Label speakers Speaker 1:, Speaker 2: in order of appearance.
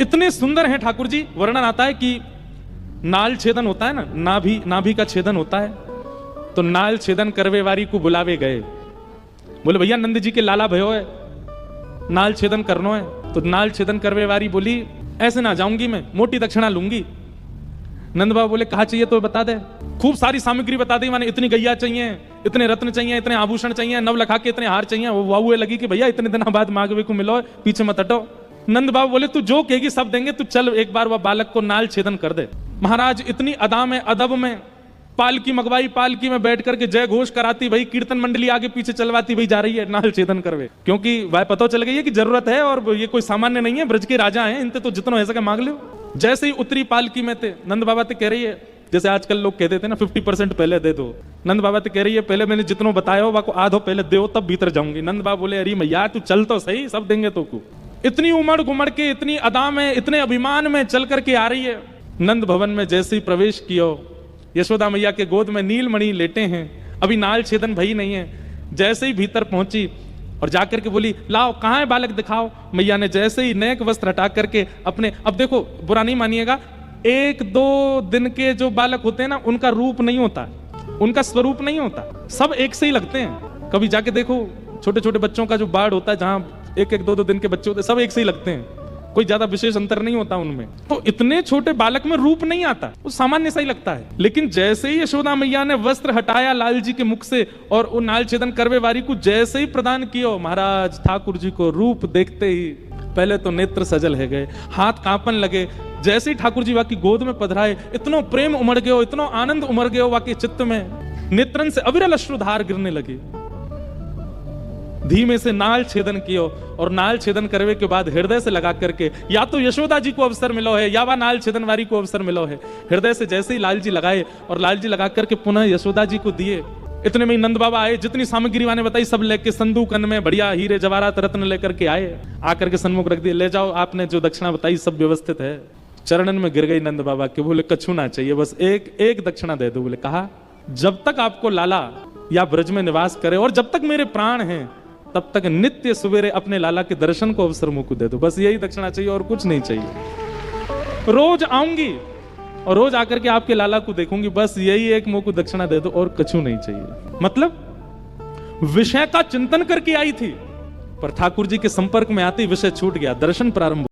Speaker 1: इतने सुंदर हैं ठाकुर जी। वर्णन आता है कि नाल छेदन होता है ना, नाभि का छेदन होता है, तो नाल छेदन करवे वारी को बुलावे गए। बोले भैया नंद जी के लाला भयो है, नाल छेदन करनो है। तो नाल छेदन करवे वारी बोली ऐसे ना जाऊंगी मैं, मोटी दक्षिणा लूंगी। नंद बाबा बोले कहा चाहिए तो बता दे। खूब सारी सामग्री बता दी, माने इतनी गैया चाहिए, इतने रत्न चाहिए, इतने आभूषण चाहिए, नव लखा के इतने हार चाहिए। वो वाहुए लगी कि भैया इतने दिन बाद मांगवे को मिलो, पीछे मत हटो। नंद बाबा बोले तू जो कहेगी सब देंगे, तू चल एक बार वह बालक को नाल छेदन कर दे। महाराज इतनी अदा में अदब में पालकी मंगवाई, पालकी में बैठ करके जय घोष कराती, भाई कीर्तन मंडली आगे पीछे चलवाती, भाई जा रही है नाल छेदन करवे, क्योंकि वह पता चल गई है कि जरूरत है और ये कोई सामान्य नहीं है, ब्रज के राजा हैं, इनते तो जितना हो सके मांग लो। जैसे ही उतरी पालकी में थे, नंद बाबा तो कह रही है, जैसे आजकल लोग कहते थे ना 50% पहले दे दो, नंद बाबा तो कह रही है पहले मैंने जितना बताया हो वाको आधो पहले दो तब भीतर जाऊंगी। नंद बाबा बोले अरे मैया तू चल तो सही, सब देंगे तो को। इतनी उमड़ घुमड़ के, इतनी अदा में, इतने अभिमान में चल करके आ रही है। नंद भवन में जैसे ही प्रवेश किया, यशोदा मैया के गोद में नीलमणि लेटे हैं, अभी नाल छेदन भई नहीं है। जैसे ही भीतर पहुंची और जाकर के बोली लाओ कहाँ है बालक दिखाओ। मैया ने जैसे ही नेक वस्त्र हटा करके अपने, अब देखो बुरा नहीं मानिएगा, 1-2 दिन के जो बालक होते हैं ना उनका रूप नहीं होता, उनका स्वरूप नहीं होता, सब एक से ही लगते हैं। कभी जाके देखो छोटे छोटे बच्चों का जो बाढ़ होता है, जहां 1-2 दिन के बच्चे होते हैं, सब एक से ही लगते हैं, कोई ज्यादा विशेष अंतर नहीं होता उनमें। तो इतने छोटे बालक में रूप नहीं आता, वो सामान्य सा ही लगता है। लेकिन जैसे ही यशोदा मैया ने वस्त्र हटाया लाल जी के मुख से और वो नाल छेदन करवे वारी को जैसे ही प्रदान किया, महाराज ठाकुर जी को रूप देखते ही पहले तो नेत्र सजल है गए, हाथ कांपन लगे। जैसे ही ठाकुर जी वाकी गोद में पधराए, इतनो प्रेम उमड़ गयो, इतनो आनंद उमड़ गयो वाके चित्त में, नेत्रन से अविरल अश्रुधार गिरने लगे। धीमे से नाल छेदन कियो और नाल छेदन करवे के बाद हृदय से लगा करके, या तो यशोदा जी को अवसर मिलो है या वह नाल छेदन वारी को अवसर मिलो है। हृदय से जैसे ही लाल जी लगाए और लाल जी लगा करके पुनः यशोदा जी को दिए। इतने में नंद बाबा आए, जितनी सामग्री वाने बताई सब लेके संदूकन में बढ़िया हीरे जवाहरात रत्न लेकर के आए, आकर के सन्मुख रख दिए, ले जाओ आपने जो दक्षिणा बताई सब व्यवस्थित है। चरणन में गिर गई नंद बाबा के, बोले कछु ना चाहिए, बस एक दक्षिणा दे दो। बोले कहा जब तक आपको लाला या ब्रज में निवास करे और जब तक मेरे प्राण हैं तब तक नित्य सवेरे अपने लाला के दर्शन को अवसर मुझको दे दो, बस यही दक्षिणा चाहिए और कुछ नहीं चाहिए। रोज आऊंगी और रोज आकर के आपके लाला को देखूंगी, बस यही एक मुंह को दक्षिणा दे दो और कछु नहीं चाहिए। मतलब विषय का चिंतन करके आई थी, पर ठाकुर जी के संपर्क में आते ही विषय छूट गया, दर्शन प्रारंभ